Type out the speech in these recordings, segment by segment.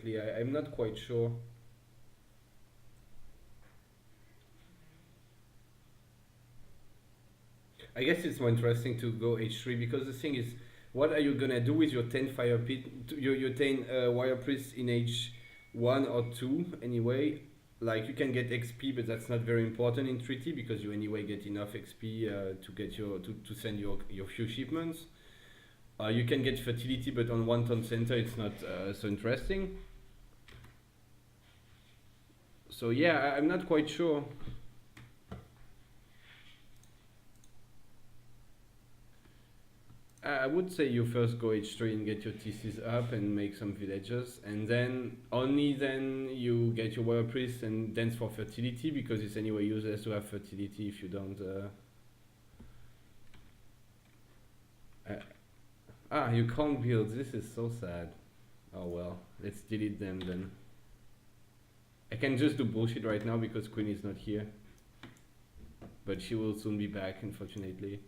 correctly. I'm not quite sure. I guess it's more interesting to go h3 because the thing is, what are you gonna do with your 10 fire pit, your 10 wire priest in h1 or 2 anyway? Like you can get XP, but that's not very important in treaty because you anyway get enough XP to get to send your few shipments. You can get fertility, but on one ton center it's not so interesting. So yeah, I'm not quite sure. I would say you first go h3 and get your TCs up and make some villages, and then only then you get your warrior priest and dance for fertility, because it's anyway useless to have fertility if you don't. You can't build. This is so sad. Oh well, let's delete them then. I can just do bullshit right now because Queen is not here, but she will soon be back, unfortunately.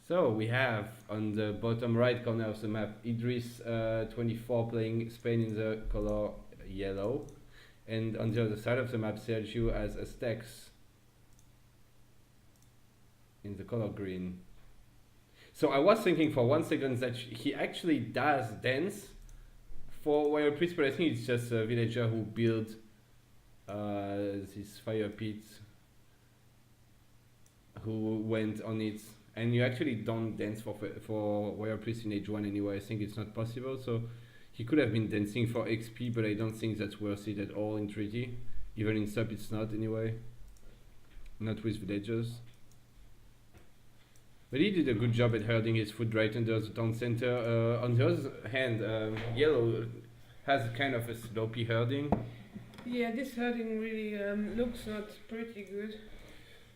So we have on the bottom right corner of the map Idriss24 playing Spain in the color yellow, and on the other side of the map Sergyou as Aztecs in the color green. So I was thinking for 1 second that he actually does dance for warrior priest, but I think it's just a villager who built this fire pit, who went on it. And you actually don't dance for warrior priest in h1 anyway. I think it's not possible. So he could have been dancing for XP, but I don't think that's worth it at all in treaty. Even in sub it's not anyway. Not with villagers. But he did a good job at herding his food right under the town center. On the other hand, yellow has kind of a sloppy herding. Yeah, this herding really looks not pretty good.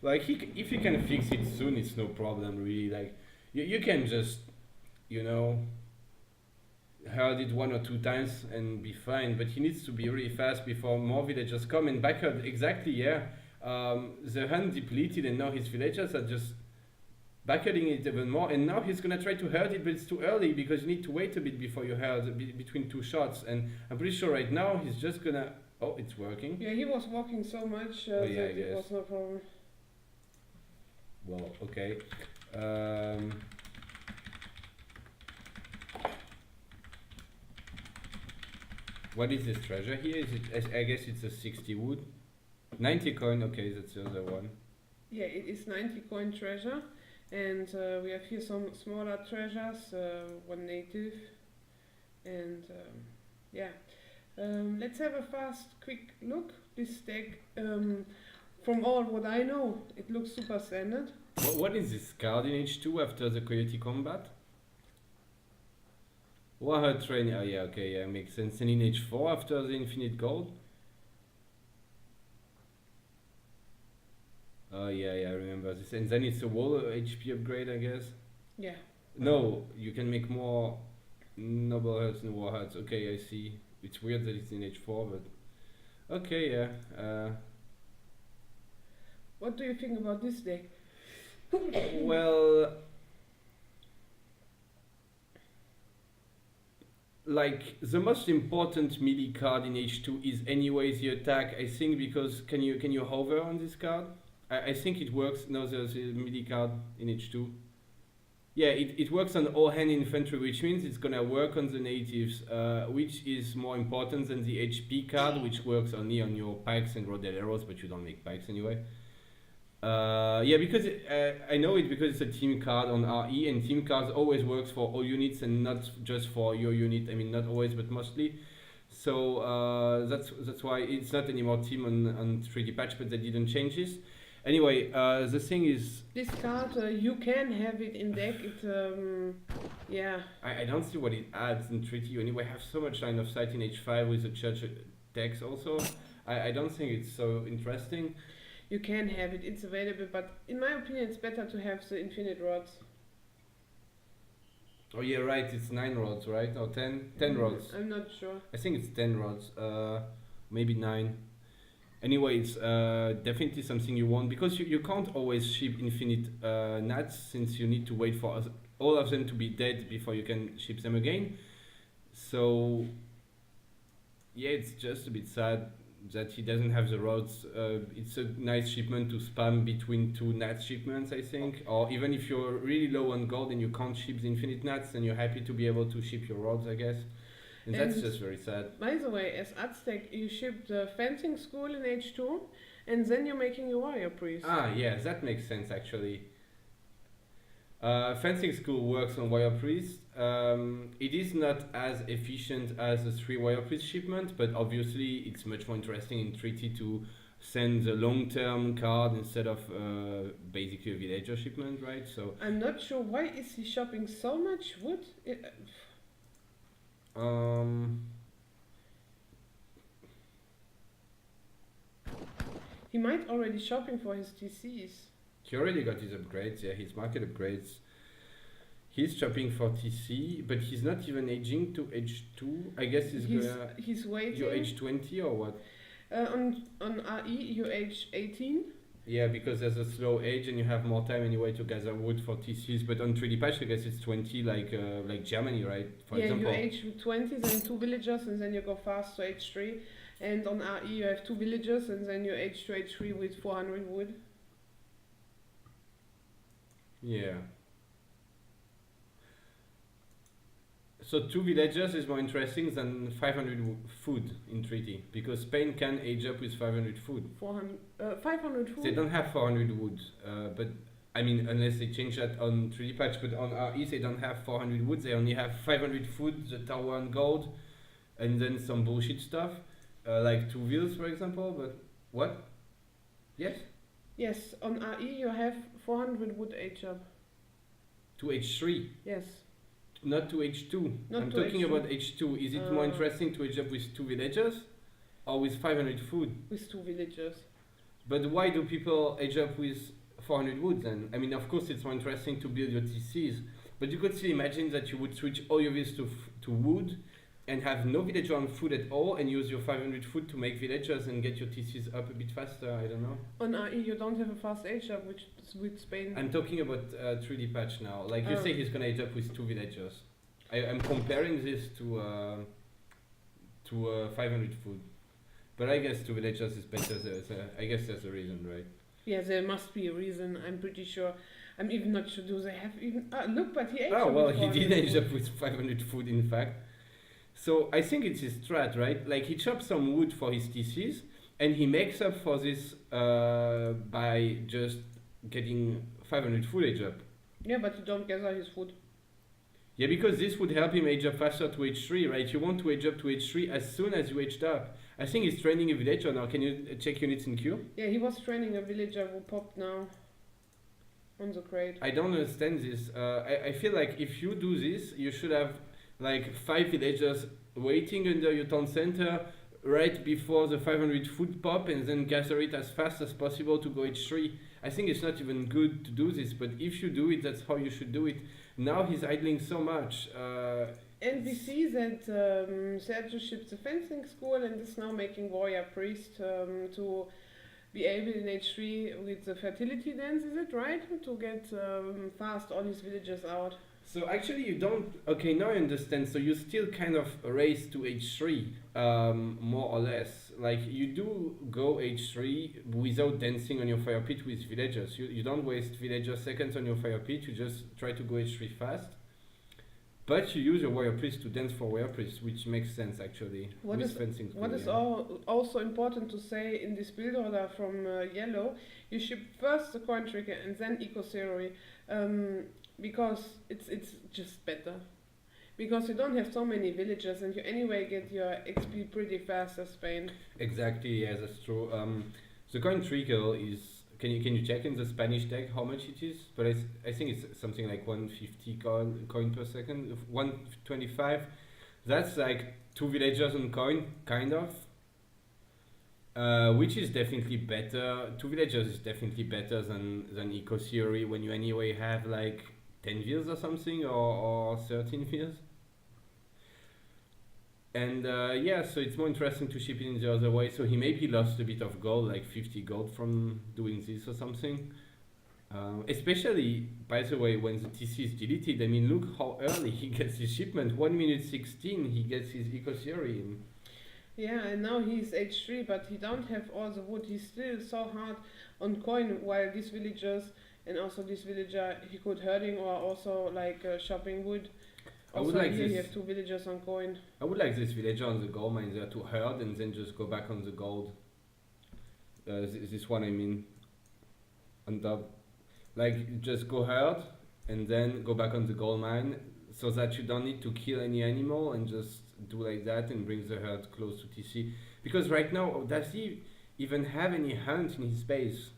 Like if you can fix it soon, it's no problem really. Like you can just, you know, herd it 1 or 2 times and be fine. But he needs to be really fast before more villagers come and back herd. Exactly, yeah. The hunt depleted and now his villagers are just backherding it even more. And now he's gonna try to herd it, but it's too early because you need to wait a bit before you herd between 2 shots. And I'm pretty sure right now he's just gonna. Oh, it's working. Yeah, he was walking so much yeah, that it was no problem. Well, okay. What is this treasure here? Is it? I guess it's a 60 wood. 90 coin. Okay, that's the other one. Yeah, it is 90 coin treasure, and we have here some smaller treasures. 1 native, and yeah. Let's have a fast, quick look. This deck. From all what I know, it looks super standard. What is this card in h2 after the Coyote combat? Warhead train. Oh yeah, okay, yeah, makes sense. And in h4 after the infinite gold? Oh yeah, I remember this. And then it's a wall HP upgrade, I guess? Yeah. No, you can make more noble hearts and warheads. Okay, I see. It's weird that it's in h4, but okay, yeah. What do you think about this deck? Well, like the most important melee card in h2 is anyways the attack. I think because can you hover on this card? I think it works. No, there's a melee card in h2. Yeah, it works on all hand infantry, which means it's gonna work on the natives, which is more important than the HP card, which works only on your pikes and rodelleros, but you don't make pikes anyway. Yeah, because I know it because it's a team card on RE, and team cards always works for all units and not just for your unit. I mean, not always, but mostly. So that's why it's not anymore team on 3D patch, but they didn't change this. Anyway, the thing is, this card you can have it in deck. It yeah. I don't see what it adds in 3D. You anyway have so much line of sight in H5 with the church decks. Also, I don't think it's so interesting. You can have it, it's available, but in my opinion it's better to have the infinite rods. Oh yeah, right, it's 9 rods, right? Or 10? 10 rods. I'm not sure. I think it's 10 rods, maybe 9. Anyway, it's definitely something you want, because you can't always ship infinite nats, since you need to wait for all of them to be dead before you can ship them again. So yeah, it's just a bit sad that he doesn't have the roads. It's a nice shipment to spam between two NAT shipments, I think. Or even if you're really low on gold and you can't ship the infinite NATs, then you're happy to be able to ship your rods, I guess. And that's just very sad. By the way, as Aztec, you shipped the fencing school in H2, and then you're making your warrior priest. Ah, yeah, that makes sense actually. Fencing school works on warrior priest. It is not as efficient as a 3 warrior priest shipment, but obviously it's much more interesting in treaty to send a long-term card instead of basically a villager shipment, right? So I'm not sure why is he shopping so much wood. He might already shopping for his TCs. He already got his upgrades, yeah, his market upgrades. He's shopping for TC, but he's not even aging to H2. I guess he's waiting. You're age 20 or what? On RE, you're age 18. Yeah, because there's a slow age and you have more time anyway to gather wood for TCs. But on 3D patch, I guess it's 20, like Germany, right? For example. You age 20, then 2 villagers, and then you go fast to age 3. And on RE, you have 2 villagers, and then you age to age 3 with 400 wood. Yeah. So 2 villagers is more interesting than 500 food in treaty, because Spain can age up with 500 food. 500 food? They don't have 400 wood, but I mean, unless they change that on 3D patch, but on RE they don't have 400 wood, they only have 500 food, the tower and gold, and then some bullshit stuff, like 2 wheels for example, but what? Yes? Yes, on RE you have 400 wood age up. To H3? Yes. Not to H2. I'm talking about H2. Is it more interesting to age up with 2 villagers or with 500 food? With 2 villagers. But why do people age up with 400 wood then? I mean, of course it's more interesting to build your TCs, but you could still imagine that you would switch all your villas to wood and have no villager on food at all and use your 500 food to make villagers and get your TCs up a bit faster, I don't know. On RE you don't have a fast age up, which is with Spain. I'm talking about 3D patch now. Like you say he's gonna age up with 2 villagers. I'm comparing this to 500 food. But I guess 2 villagers is better. I guess there's a reason, right? Yeah, there must be a reason, I'm pretty sure. I'm even not sure, do they have even... look, but he aged up well, with he did age up with 500 food in fact. So I think it's his strat, right? Like he chops some wood for his TCs and he makes up for this by just getting 500 food age up. Yeah, but you don't gather his food. Yeah, because this would help him age up faster to H3, right? You want to age up to H3 as soon as you aged up. I think he's training a villager now. Can you check units in queue? Yeah, he was training a villager who popped now on the crate. I don't understand this. I feel like if you do this, you should have like 5 villagers waiting under your town center right before the 500 food pop and then gather it as fast as possible to go H3. I think it's not even good to do this, but if you do it, that's how you should do it. Now he's idling so much. And we see that Sergyou shipped the fencing school and is now making warrior priest to be able in H3 with the fertility dance, is it right? To get fast all his villagers out. So actually you don't, okay, now I understand. So you still kind of race to H3, more or less. Like you do go H3 without dancing on your fire pit with villagers. You don't waste villager seconds on your fire pit, you just try to go H3 fast. But you use your warrior priest to dance for warrior priest, which makes sense actually. What is also important to say in this build order from yellow, you ship first the coin trigger and then eco theory, because it's just better. Because you don't have so many villagers and you anyway get your XP pretty fast as Spain. Exactly, yeah, that's true. The coin trickle is, can you check in the Spanish deck how much it is? But I think it's something like 150 coin per second, 125. That's like 2 villagers on coin, kind of. Which is definitely better. 2 villagers is definitely better than eco theory when you anyway have like 10 wheels or something, or 13 wheels. And yeah, so it's more interesting to ship it in the other way. So he maybe lost a bit of gold, like 50 gold from doing this or something. Especially, by the way, when the TC is deleted. I mean, look how early he gets his shipment. 1 minute 16, he gets his eco theory in. Yeah, and now he's H3, but he don't have all the wood. He's still so hard on coin, while these villagers and also this villager he could herding or also like shopping wood. I would Also like here you this. have two villagers on coin. I would like this villager on the gold mine there to herd and then just go back on the gold. This one, I mean, on top. Like, just go herd and then go back on the gold mine so that you don't need to kill any animal and just do like that and bring the herd close to TC. Because right now, does he even have any hunt in his base?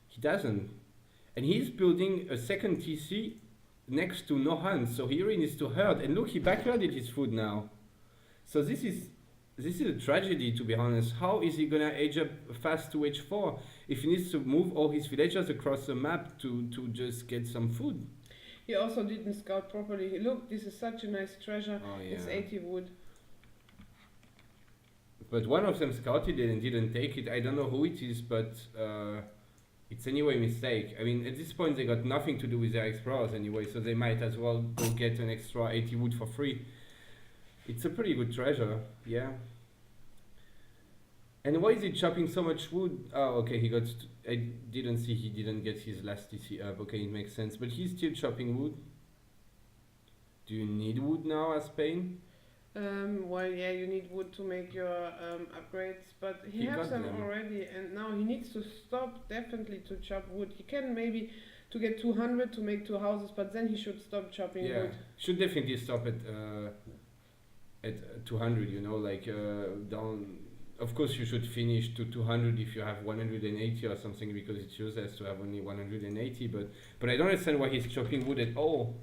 He doesn't. And he's building a second TC next to no hunt, so he really needs to herd. And look, he backherded his food now. So this is a tragedy, to be honest. How is he gonna age up fast to H4 if he needs to move all his villagers across the map to just get some food? He also didn't scout properly. Look, this is such a nice treasure. Oh yeah. It's 80 wood. But one of them scouted it and didn't take it. I don't know who it is, but it's anyway a mistake. I mean, at this point they got nothing to do with their explorers anyway, so they might as well go get an extra 80 wood for free. It's a pretty good treasure, yeah. And why is he chopping so much wood? Oh, okay, I didn't see he didn't get his last TC up. Okay, it makes sense. But he's still chopping wood. Do you need wood now as Spain? Well, yeah, you need wood to make your upgrades, but he has got them them. already, and now he needs to stop definitely to chop wood. He can maybe to get 200 to make 2 houses, but then he should stop chopping Yeah, wood. should definitely stop at 200. You know, like down. Of course, you should finish to 200 if you have 180 or something, because it's useless to have only 180. But I don't understand why he's chopping wood at all.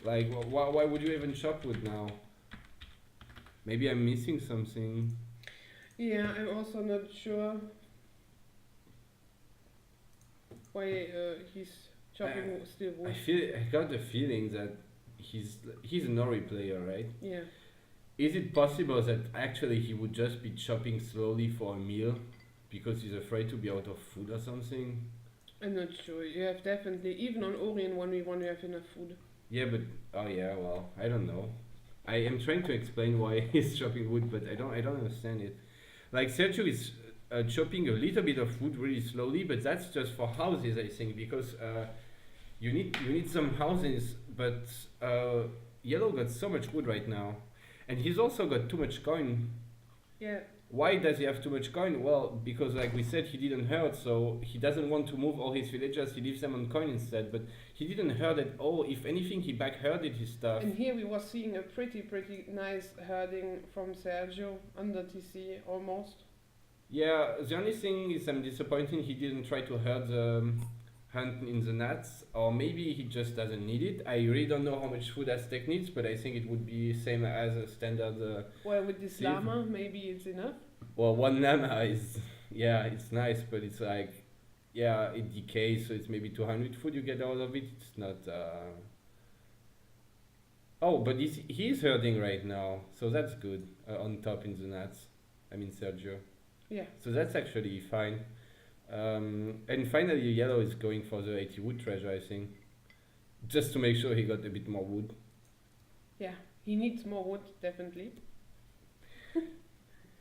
Like, why would you even chop wood now? Maybe I'm missing something. Yeah, I'm also not sure why he's chopping still wood. I got the feeling that he's a Nori player, right? Yeah. Is it possible that actually he would just be chopping slowly for a meal because he's afraid to be out of food or something? I'm not sure. You have definitely, even on Orient 1v1, you have enough food. Yeah, but oh yeah, well, I don't know. I am trying to explain why he's chopping wood, but I don't understand it. Like Sergyou is chopping a little bit of wood really slowly, but that's just for houses, I think, because you need some houses. But Yellow got so much wood right now, and he's also got too much coin. Yeah. Why does he have too much coin? Well, because like we said, he didn't herd, so he doesn't want to move all his villagers. He leaves them on coin instead. But he didn't herd at all. If anything, he back herded his stuff. And here we were seeing a pretty nice herding from Sergyou under TC almost. Yeah, the only thing is I'm disappointed he didn't try to herd the hunt in the nuts, or maybe he just doesn't need it. I really don't know how much food Aztec needs, but I think it would be same as a standard. Well, with this llama, maybe it's enough. Well, one llama is, yeah, it's nice, but it's like, yeah, it decays, so it's maybe 200 food you get out of it. It's not. Oh, but he's herding right now, so that's good. On top in the nuts, I mean Sergyou. Yeah. So that's actually fine. And finally, Yellow is going for the 80 wood treasure, I think, just to make sure he got a bit more wood. Yeah, he needs more wood, definitely.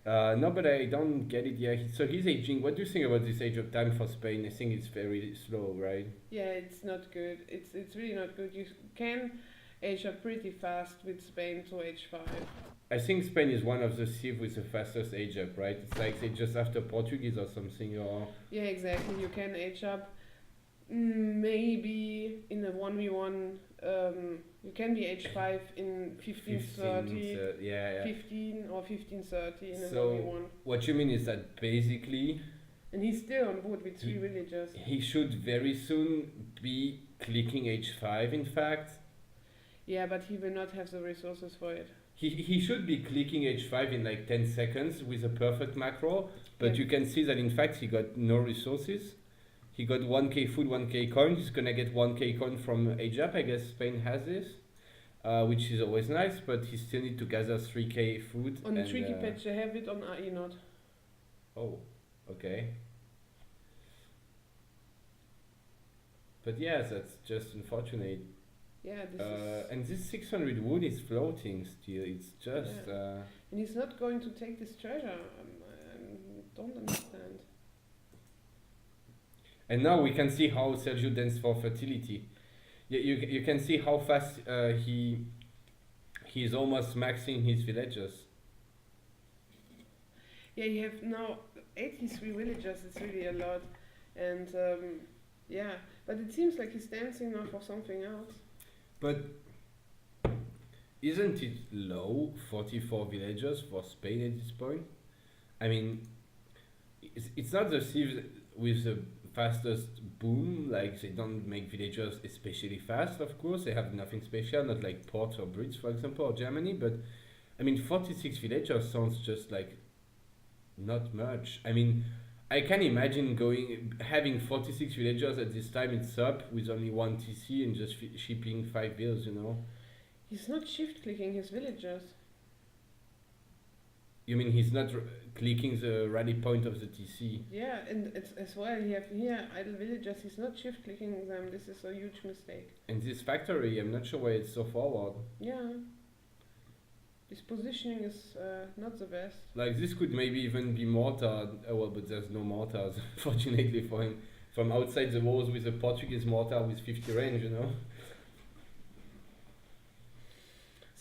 No, but I don't get it yet. So he's aging. What do you think about this age of time for Spain? I think it's very slow, right? Yeah, it's not good. It's really not good. You can age up pretty fast with Spain to age 5. I think Spain is one of the civ with the fastest age up, right? It's like they just after Portuguese or something, or... Yeah, exactly. You can age up. Maybe in a 1v1, you can be age 5 in 1530, yeah. 15 or 1530 in a So 1v1. what you mean is that basically... And he's still on board with 3 villagers. He should very soon be clicking H5, in fact. Yeah, but he will not have the resources for it. He should be clicking H5 in like 10 seconds with a perfect macro, but Yeah. you can see that in fact he got no resources. He got 1k food, 1k coin. He's gonna get 1k coin from age up. I guess Spain has this, which is always nice, but he still need to gather 3k food. On and, Tricky Patch, they have it on AE not. Oh, okay. But yeah, that's just unfortunate. Yeah, this is. And this 600 wood is floating still. It's just. Yeah. And he's not going to take this treasure. I don't understand. And now we can see how Sergyou dance for fertility. You can see how fast he's almost maxing his villagers. Yeah, you have now 83 villagers. It's really a lot, and yeah, but it seems like he's dancing now for something else. But isn't it low, 44 villagers for Spain at this point? I mean, it's not the civs with the fastest boom, like they don't make villagers especially fast, of course, they have nothing special, not like Port or Brits, for example, or Germany, but I mean, 46 villagers sounds just like not much. I mean, I can imagine having 46 villagers at this time in sub with only one TC and just shipping 5 bills, you know? He's not shift clicking his villagers. You mean he's not clicking the rally point of the TC? Yeah, and it's as well, you have here idle villagers, he's not shift clicking them, this is a huge mistake. And this factory, I'm not sure why it's so forward. Yeah. His positioning is not the best. Like this could maybe even be mortar, well, but there's no mortars, fortunately for him. From outside the walls with a Portuguese mortar with 50 range, you know?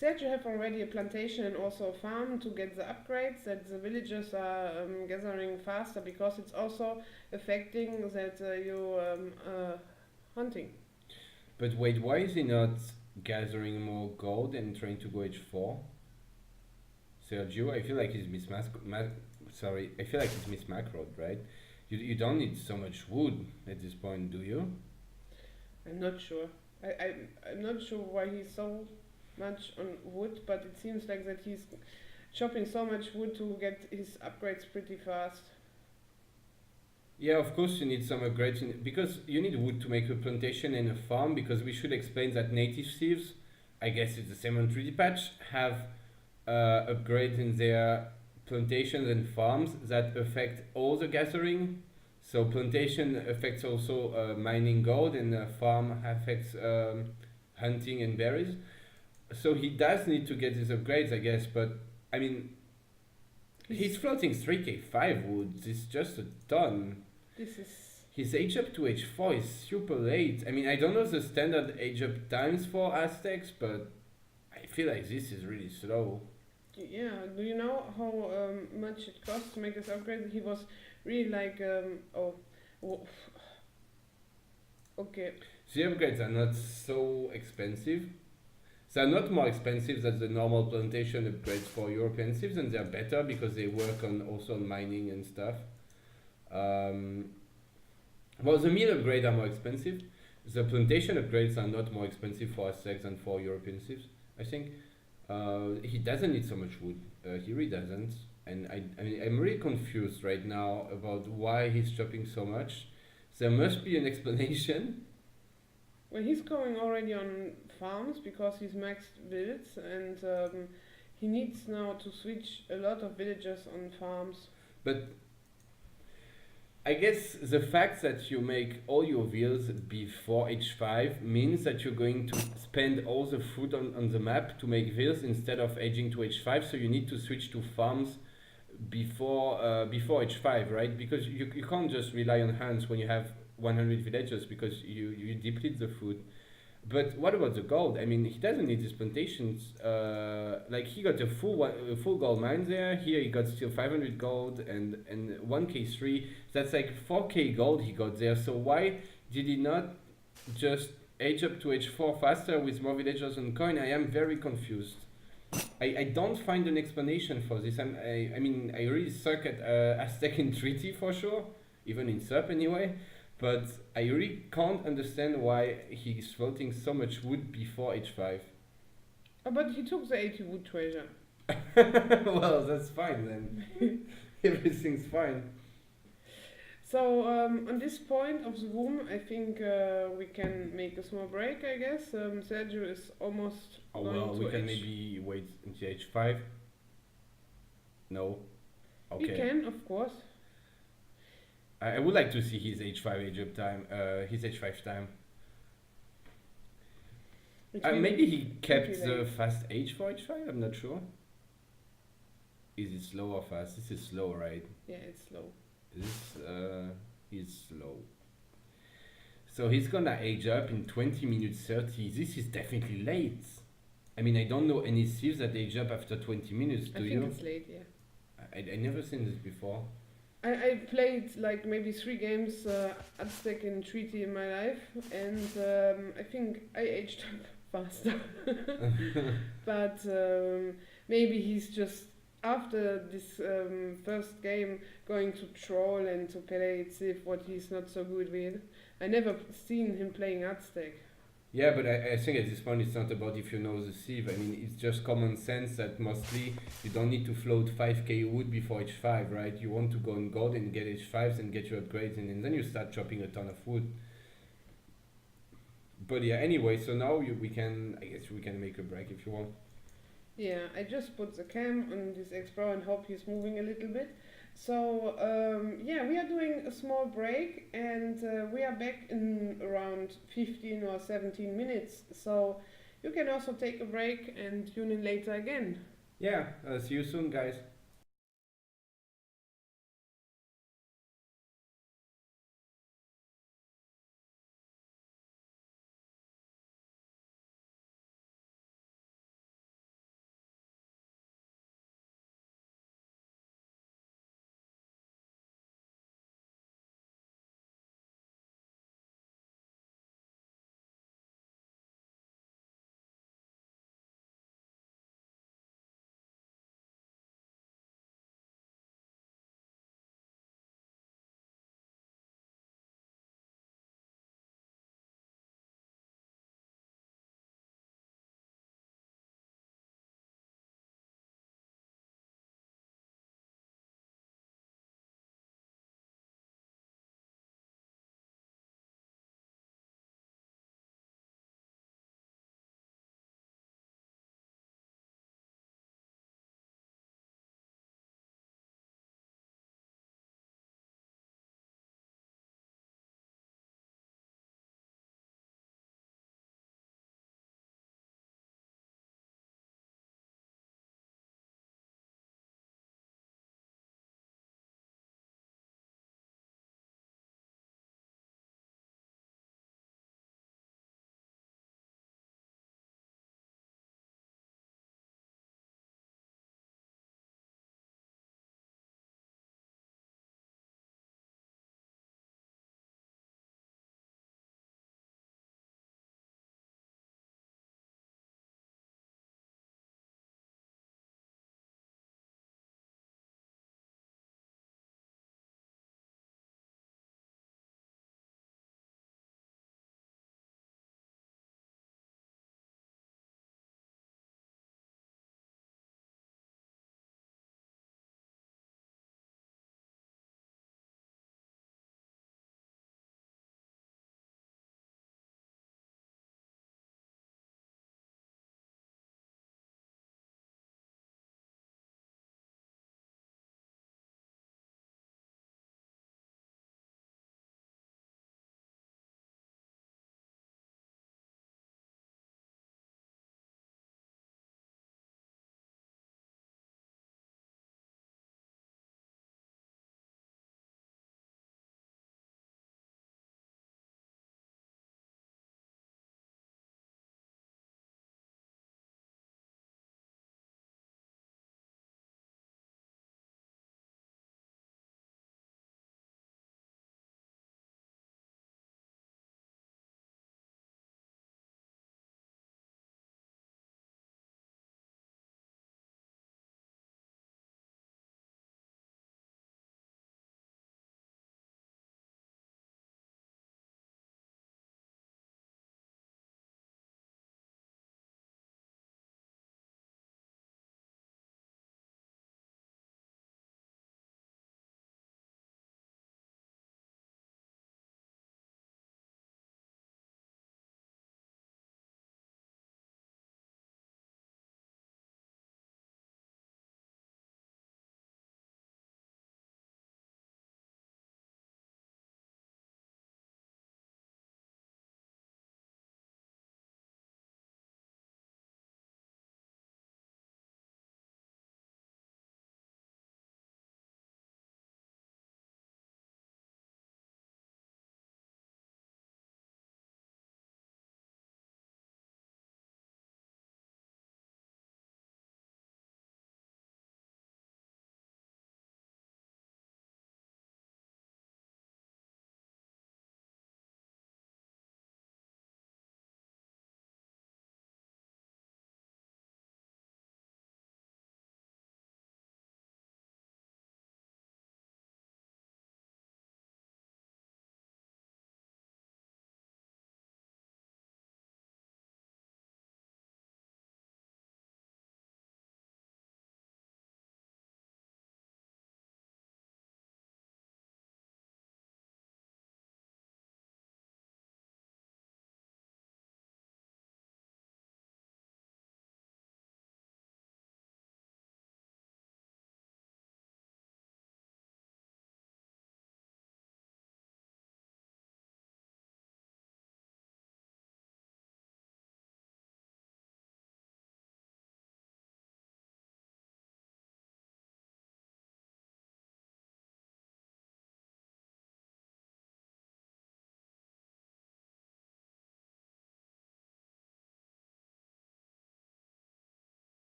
Sergyou have already a plantation and also a farm to get the upgrades that the villagers are gathering faster, because it's also affecting that you hunting. But wait, why is he not gathering more gold and trying to go H4? Sergyou, I feel like he's I feel like he's mismacroed, right? You don't need so much wood at this point, do you? I'm not sure. I'm not sure why he's so much on wood, but it seems like that he's chopping so much wood to get his upgrades pretty fast. Yeah, of course you need some upgrades, because you need wood to make a plantation and a farm, because we should explain that native thieves, I guess it's the same on 3D patch, have upgrades in their plantations and farms that affect all the gathering. So plantation affects also mining gold, and farm affects hunting and berries. So he does need to get these upgrades, I guess, but I mean, he's floating 3k5 wood. It's just a ton. This is... His age up to H4 is super late. I mean, I don't know the standard age up times for Aztecs, but I feel like this is really slow. Yeah, do you know how much it costs to make this upgrade? He was really like, okay. The upgrades are not so expensive. They're not more expensive than the normal plantation upgrades for European civs, and they're better because they work on also on mining and stuff. Well, the mill upgrades are more expensive. The plantation upgrades are not more expensive for Aztecs than for European civs, I think. He doesn't need so much wood. He really doesn't. And I'm really confused right now about why he's chopping so much. There must be an explanation. Well, he's going already on farms because he's maxed villas, and he needs now to switch a lot of villagers on farms. But I guess the fact that you make all your villas before H5 means that you're going to spend all the food on the map to make villas instead of edging to H5, so you need to switch to farms before H5, right? Because you can't just rely on hands when you have 100 villagers, because you deplete the food. But what about the gold? I mean, he doesn't need these plantations. Like he got a full gold mine there. Here he got still 500 gold and 1k3. That's like 4k gold he got there. So why did he not just age up to H4 faster with more villagers on coin? I am very confused. I don't find an explanation for this. I mean, I really suck at Aztec in treaty for sure, even in SUP anyway. But I really can't understand why he's floating so much wood before H5. Oh, but he took the 80 wood treasure. Well, that's fine then. Everything's fine. So on this point of the room, I think we can make a small break, I guess. Sergyou is almost going to we can maybe wait until H5. No? Okay. We can, of course. I would like to see his H5 age up time, his H5 time. It's really Maybe he kept pretty the late. fast H for H5, I'm not sure. Is it slow or fast? This is slow, right? Yeah, it's slow. This is slow. So he's gonna age up in 20 minutes 30. This is definitely late. I mean, I don't know any sieves that age up after 20 minutes, I do think you? it's late, yeah. I never seen this before. I played like maybe 3 games Aztec and Treaty in my life, and I think I aged up faster. But maybe he's just after this first game going to troll and to play it safe what he's not so good with. I never seen him playing Aztec. Yeah, but I think at this point it's not about if you know the sieve. I mean, it's just common sense that mostly you don't need to float 5k wood before h5, right? You want to go on god and get h5s and get your upgrades, and then you start chopping a ton of wood. But yeah, anyway, so now we can, I guess we can make a break if you want. Yeah, I just put the cam on this Explorer and hope he's moving a little bit. So yeah, we are doing a small break, and we are back in around 15 or 17 minutes. So you can also take a break and tune in later again. Yeah, see you soon, guys.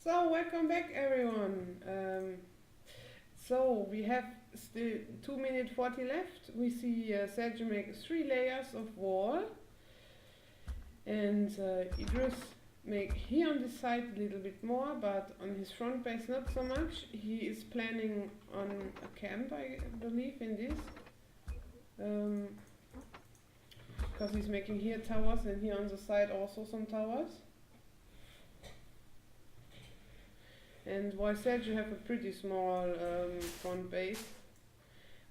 So, welcome back, everyone. So, we have still 2 minutes 40 left. We see Sergyou make 3 layers of wall, and Idriss make here on this side a little bit more, but on his front base not so much. He is planning on a camp, I believe, in this. Because he's making here towers and here on the side also some towers. And while Sergyou have a pretty small front base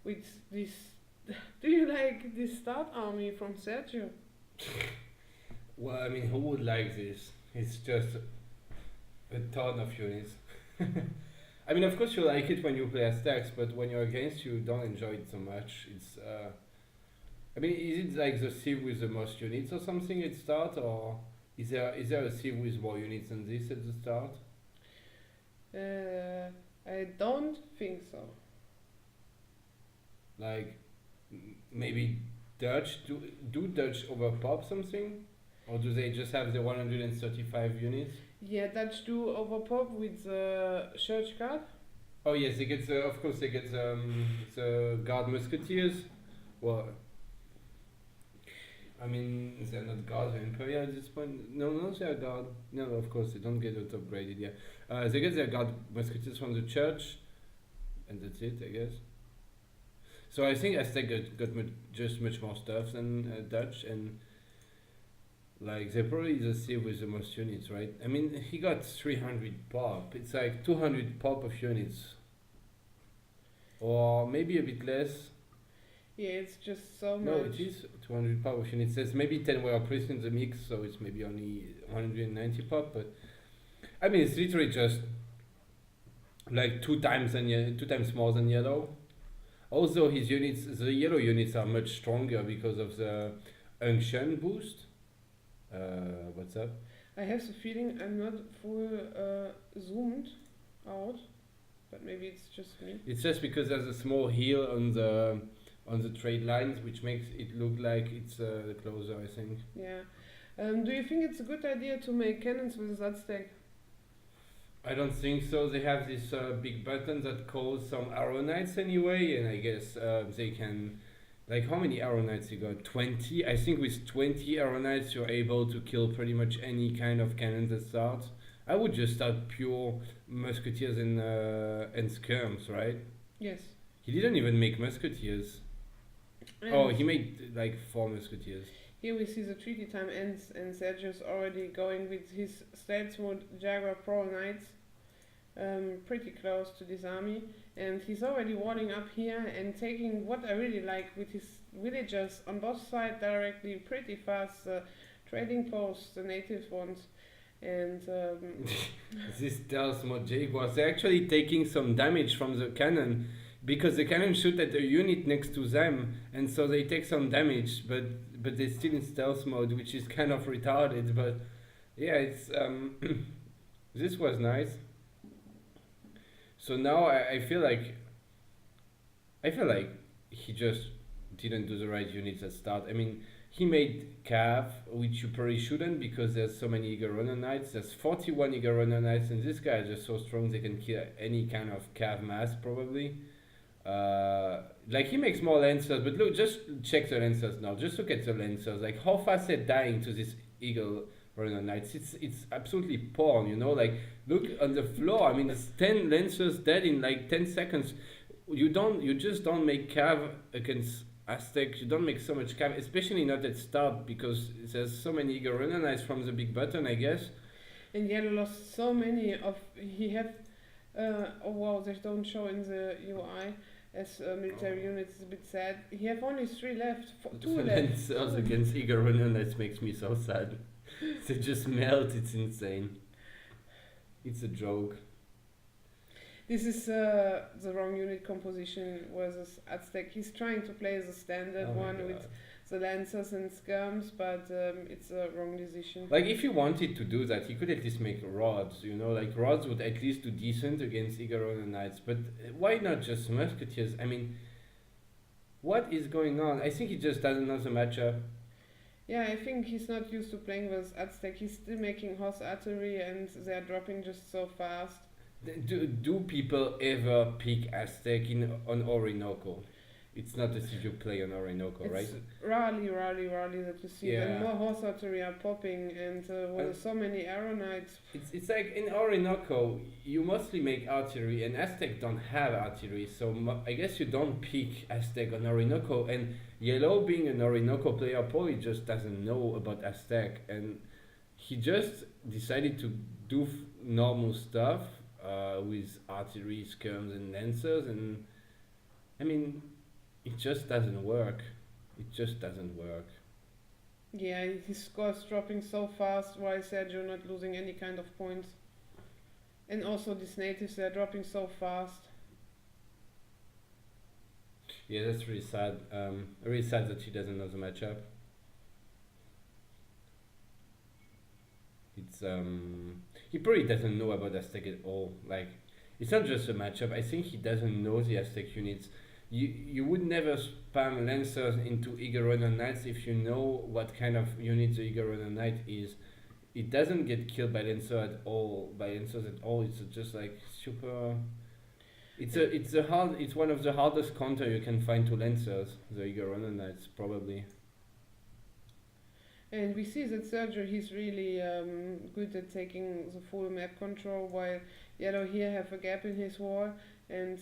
with this. Do you like this start army from Sergyou? Well, I mean, who would like this? It's just a ton of units. I mean, of course you like it when you play as stacks, but when you're against, you don't enjoy it so much. It's I mean, is it like the sieve with the most units or something at start, or is there a sieve with more units than this at the start? I don't think so. Like maybe Dutch do Dutch overpop something, or do they just have the 135 units? Yeah, Dutch do overpop with the church guard. Oh yes, they get of course they get the guard musketeers. Well, I mean, they're not guard or imperial at this point. No, they're guard. No, of course they don't get it upgraded. Yeah, they get their guard musketeers from the church, and that's it, I guess. So I think Aztec got just much more stuff than Dutch, and like they're probably the sieve with the most units, right? I mean, he got 300 pop. It's like 200 pop of units, or maybe a bit less. Yeah, it's just so much. No, it is 200 pop of units. There's maybe 10 were placed in the mix, so it's maybe only 190 pop. But I mean, it's literally just like two times more than yellow. Also, his units, the yellow units, are much stronger because of the unction boost. What's up? I have the feeling I'm not full zoomed out, but maybe it's just me. It's just because there's a small heel on the trade lines, which makes it look like it's closer, I think. Yeah. Do you think it's a good idea to make cannons with that stack? I don't think so. They have this big button that calls some arrow knights anyway, and I guess they can. Like, how many arrow knights you got? 20? I think with 20 arrow knights you're able to kill pretty much any kind of cannon that starts. I would just start pure musketeers and skirms, right? Yes. He didn't even make musketeers. And He made like 4 musketeers. here we see the treaty time ends, and Sergiu's already going with his stats mode Jaguar Pro Knights, pretty close to this army, and he's already walling up here and taking what I really like with his villagers on both sides directly, pretty fast trading posts, the native ones, and This tells more Jaguars. They're actually taking some damage from the cannon, because the cannon shoot at a unit next to them, and so they take some damage, but they're still in stealth mode, which is kind of retarded. But yeah, it's this was nice. So now I feel like he just didn't do the right units at start. I mean, he made Cav, which you probably shouldn't, because there's so many Eagle Runner Knights. There's 41 Eagle Runner Knights, and this guy is just so strong they can kill any kind of Cav mass probably. Like, he makes more Lancers, but look, just check the Lancers now. Just look at the Lancers. Like, how fast they're dying to this Eagle Runner Knights. It's absolutely porn, you know? Like, look on the floor. I mean, it's 10 Lancers dead in like 10 seconds. You just don't make Cav against Aztec. You don't make so much Cav, especially not at start, because there's so many Eagle Runner Knights from the big button, I guess. And Yellow lost so many of, he had, oh wow, they don't show in the UI as military units, it's a bit sad. He have only 3 left, 2 left. Lancers against Eagle Runner Knights makes me so sad. They just melt, it's insane. It's a joke. This is the wrong unit composition versus Aztec. He's trying to play the standard one with the Lancers and Skirms, but it's a wrong decision. Like, if he wanted to do that, he could at least make rods, you know? Like, rods would at least do decent against Eagle Runner Knights, but why not just musketeers? I mean, what is going on? I think he just doesn't know the matchup. Yeah, I think he's not used to playing with Aztec. He's still making horse artillery and they're dropping just so fast. Do people ever pick Aztec on Orinoco? It's not as if you play on Orinoco, right? It's rarely that you see Yeah. them. More horse artillery are popping and when there's so many arrow knights. It's like in Orinoco, you mostly make artillery, and Aztec don't have artillery, so I guess you don't pick Aztec on Orinoco. And Yellow, being an Orinoco player, probably just doesn't know about Aztec, and he just decided to do normal stuff with artillery, skirms, and lancers, and I mean, it just doesn't work. It just doesn't work. Yeah, his score's dropping so fast. Why is Sergio not losing any kind of points? And also these natives, they're dropping so fast. Yeah, that's really sad. Really sad that he doesn't know the matchup. It's he probably doesn't know about Aztec at all. Like, it's not just a matchup. I think he doesn't know the Aztec units. You would never spam Lancers into Eagle Runner Knights if you know what kind of unit the Eagle Runner Knight is. It doesn't get killed by Lancers at all. It's just like super. It's one of the hardest counter you can find to Lancers. The Eagle Runner Knights probably. And we see that Sergio, he's really good at taking the full map control, while Yellow here have a gap in his wall, and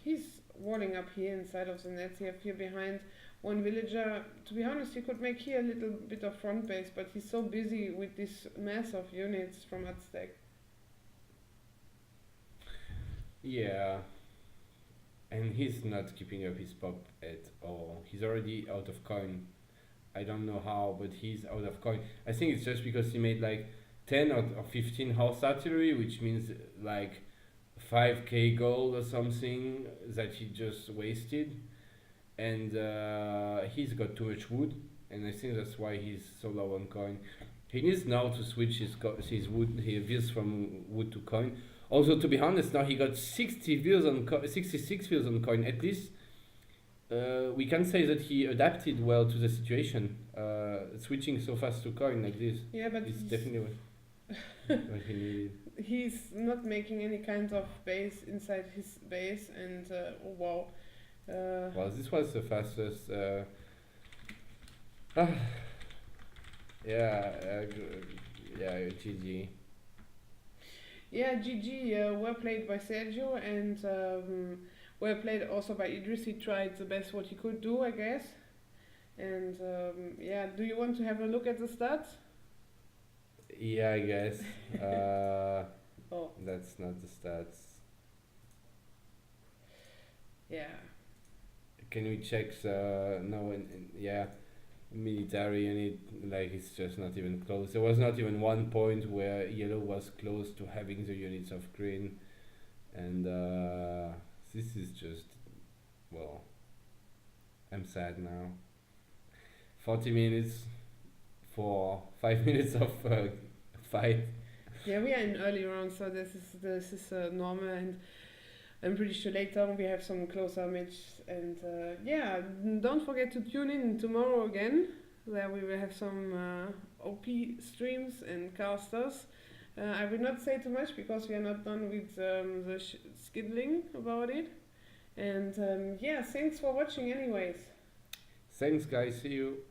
he's walling up here inside of the nets. He have here behind one villager. To be honest, he could make here a little bit of front base, but he's so busy with this mass of units from Aztec. Yeah, and he's not keeping up his pop at all. He's already out of coin. I don't know how, but he's out of coin. I think it's just because he made like 10 or 15 horse artillery, which means like 5k gold or something that he just wasted. And he's got too much wood, and I think that's why he's so low on coin. He needs now to switch his wood, his views from wood to coin. Also, to be honest, now he got 66 views on coin. At least we can say that he adapted well to the situation. Switching so fast to coin like this. Yeah, but it's definitely what he needed. He's not making any kind of base inside his base, and oh wow. Well, this was the fastest. Yeah, GG. Yeah, GG. Well played by Sergio, and well played also by Idriss. He tried the best what he could do, I guess. And yeah, do you want to have a look at the stats? Yeah, I guess. Oh. That's not the stats. Yeah. Can we check the yeah, military unit? Like, it's just not even close. There was not even one point where Yellow was close to having the units of green, and this is just, well, I'm sad now. 40 minutes for 5 minutes of fight. Yeah, we are in early rounds, so this is normal, and I'm pretty sure later on we have some closer matches. And yeah, don't forget to tune in tomorrow again, where we will have some OP streams and casters. I will not say too much because we are not done with the skiddling about it. And yeah, thanks for watching anyways. Thanks guys, see you.